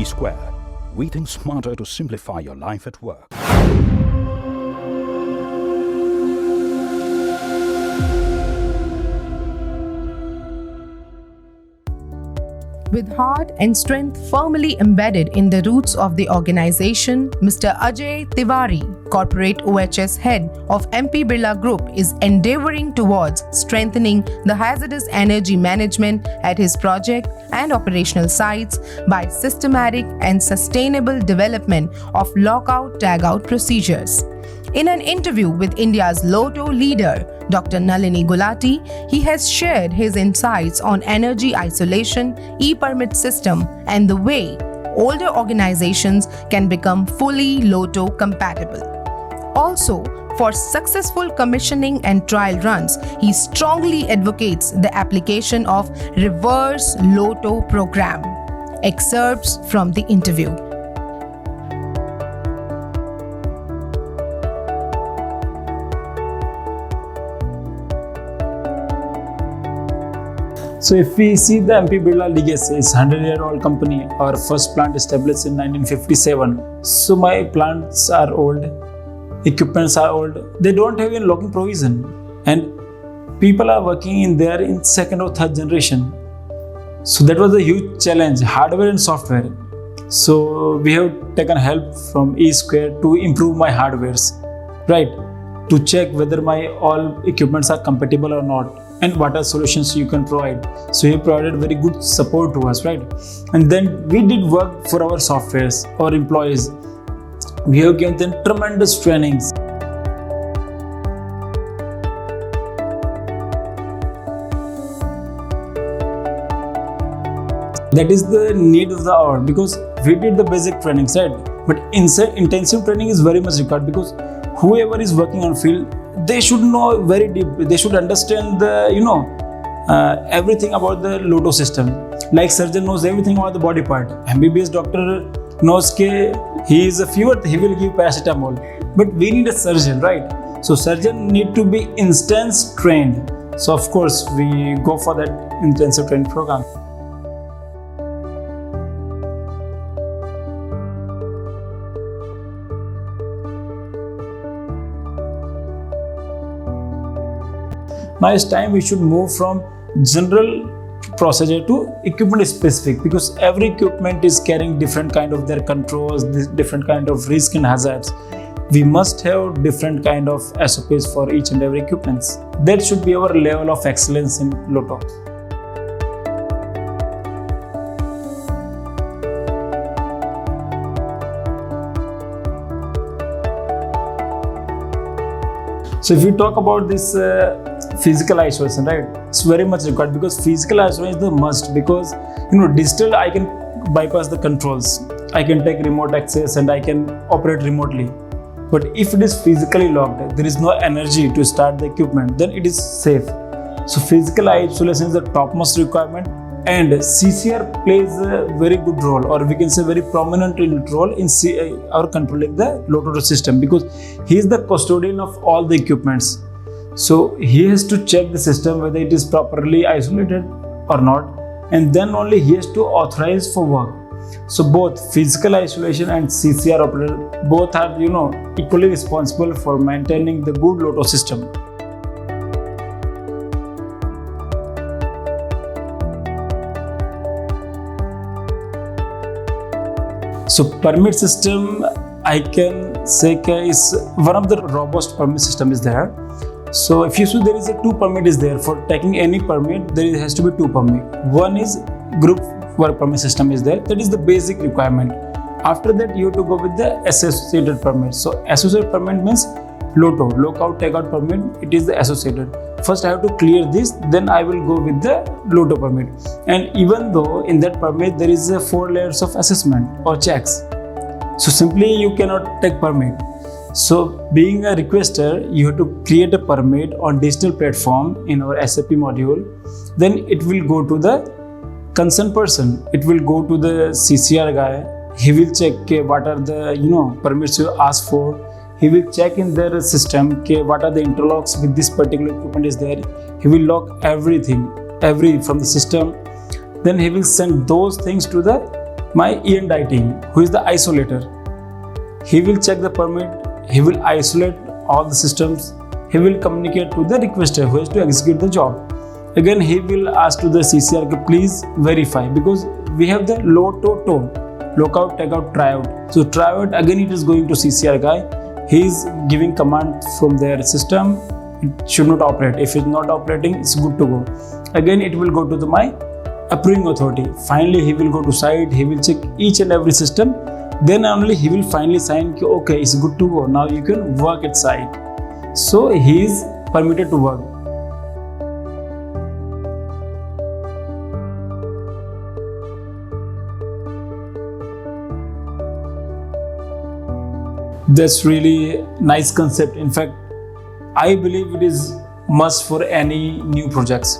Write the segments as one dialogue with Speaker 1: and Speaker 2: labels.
Speaker 1: Square. We think smarter to simplify your life at work.
Speaker 2: With heart and strength firmly embedded in the roots of the organization, Mr. Ajay Tiwari, Corporate OHS Head of MP Birla Group, is endeavoring towards strengthening the hazardous energy management at his project and operational sites by systematic and sustainable development of lockout tagout procedures. In an interview with India's LOTO leader, Dr Nalni Gulati, he has shared his insights on energy isolation, e-permit system, and the way older organizations can become fully LOTO compatible. Also, for successful commissioning and trial runs, he strongly advocates the application of reverse LOTO program. Excerpts from the interview.
Speaker 3: So if we see the MP Birla legacy, it's 100-year-old company. Our first plant established in 1957. So my plants are old, equipments are old. They don't have any locking provision, and people are working in there in second or third generation. So that was a huge challenge, hardware and software. So we have taken help from E Square to improve my hardwares, right? To check whether my all equipments are compatible or not, and what are solutions you can provide. So he provided very good support to us, right? And then we did work for our softwares, our employees. We have given them tremendous trainings. That is the need of the hour, because we did the basic trainings, right? But intensive training is very much required, because whoever is working on field, they should know very deep. They should understand the everything about the LOTO system. Like surgeon knows everything about the body part. MBBS doctor knows that he is a fever, he will give paracetamol. But we need a surgeon, right? So surgeon need to be instance trained. So of course we go for that intensive training program. Now it's time we should move from general procedure to equipment specific, because every equipment is carrying different kind of their controls, different kind of risk and hazards. We must have different kind of SOPs for each and every equipment. That should be our level of excellence in LOTO. So if we talk about this physical isolation, right, it's very much required, because physical isolation is the must, because digital I can bypass the controls, I can take remote access and I can operate remotely. But if it is physically locked, there is no energy to start the equipment, then it is safe. So physical isolation is the topmost requirement, and CCR plays a very good role, or we can say very prominent role in our controlling the LOTOTO system, because he is the custodian of all the equipments. So he has to check the system whether it is properly isolated or not, and then only he has to authorize for work. So both physical isolation and CCR operator, both are equally responsible for maintaining the good LOTO system. So permit system, I can say is one of the robust permit system is there. So if you see, there is a 2 permit is there. For taking any permit, there has to be 2 permit. One is group work permit system is there. That is the basic requirement. After that, you have to go with the associated permit. So associated permit means LOTO, Lockout Tagout permit. It is the associated. First I have to clear this, then I will go with the LOTO permit. And even though in that permit there is 4 layers of assessment or checks, so simply you cannot take permit. So being a requester, you have to create a permit on digital platform in our SAP module. Then it will go to the concerned person. It will go to the CCR guy. He will check what are the permits you ask for. He will check in their system what are the interlocks with this particular equipment is there. He will log everything from the system. Then he will send those things to the my E&I team, who is the isolator. He will check the permit, he will isolate all the systems, he will communicate to the requester who has to execute the job. Again, he will ask to the CCR, please verify, because we have the LOTOTO, Lockout Tagout Tryout. So tryout, again it is going to CCR guy. He is giving command from their system, it should not operate. If it's not operating, it's good to go. Again, it will go to my approving authority. Finally, he will go to site, he will check each and every system. Then only he will finally sign, okay, it's good to go. Now you can work at site. So he is permitted to work. That's really nice concept. In fact, I believe it is must for any new projects.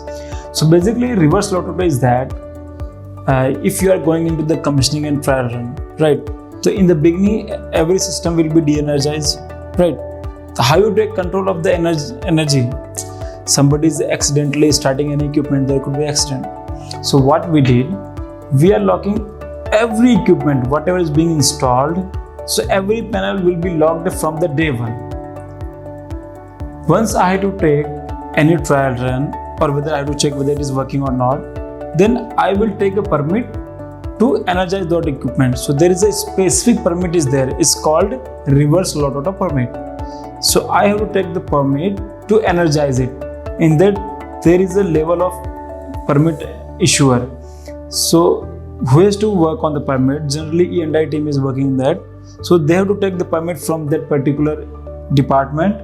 Speaker 3: So basically, reverse LOTOTO is that if you are going into the commissioning and trial run, right? So in the beginning, every system will be de-energized, right? So how you take control of the energy? Somebody is accidentally starting an equipment, there could be accident. So what we did, we are locking every equipment, whatever is being installed. So every panel will be locked from the day one. Once I have to take any trial run, or whether I have to check whether it is working or not, then I will take a permit to energize that equipment. So there is a specific permit is there. It's called reverse LOTOTO permit. So I have to take the permit to energize it. In that there is a level of permit issuer. So who has to work on the permit? Generally E&I team is working that. So they have to take the permit from that particular department,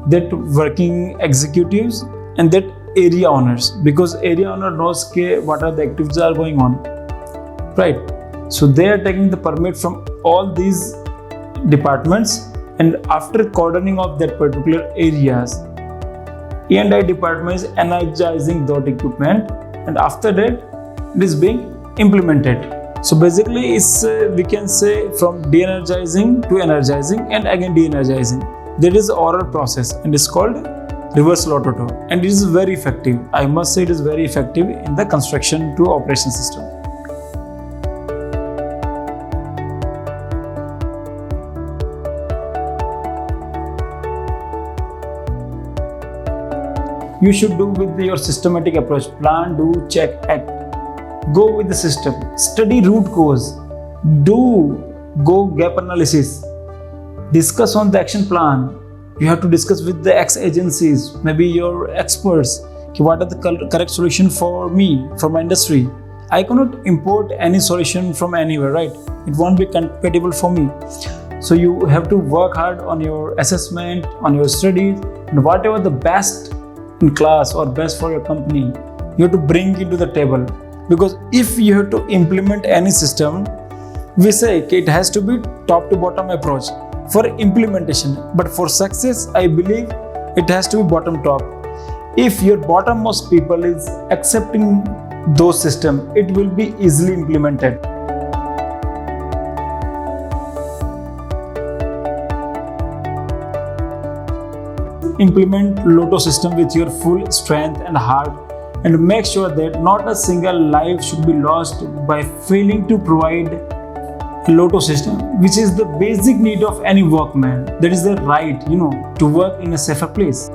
Speaker 3: that working executives and that area owners, because area owner knows what are the activities are going on, right? So they are taking the permit from all these departments, and after cordoning of that particular areas, E&I department is energizing that equipment, and after that it is being implemented. So basically it's we can say from de-energizing to energizing and again de-energizing. That is the oral process and it's called reverse LOTOTO, and it is very effective. I must say it is very effective in the construction to operation system. You should do with your systematic approach. Plan, do, check, act. Go with the system. Study root cause. Go gap analysis. Discuss on the action plan. You have to discuss with the X agencies, maybe your experts. What are the correct solution for me, for my industry? I cannot import any solution from anywhere, right? It won't be compatible for me. So you have to work hard on your assessment, on your studies, and whatever the best in class or best for your company, you have to bring into the table. Because if you have to implement any system, we say it has to be top to bottom approach for implementation. But for success, I believe it has to be bottom top. If your bottommost people is accepting those systems, it will be easily implemented. Implement LOTO system with your full strength and heart, and make sure that not a single life should be lost by failing to provide a LOTO system, which is the basic need of any workman. That is the right, to work in a safer place.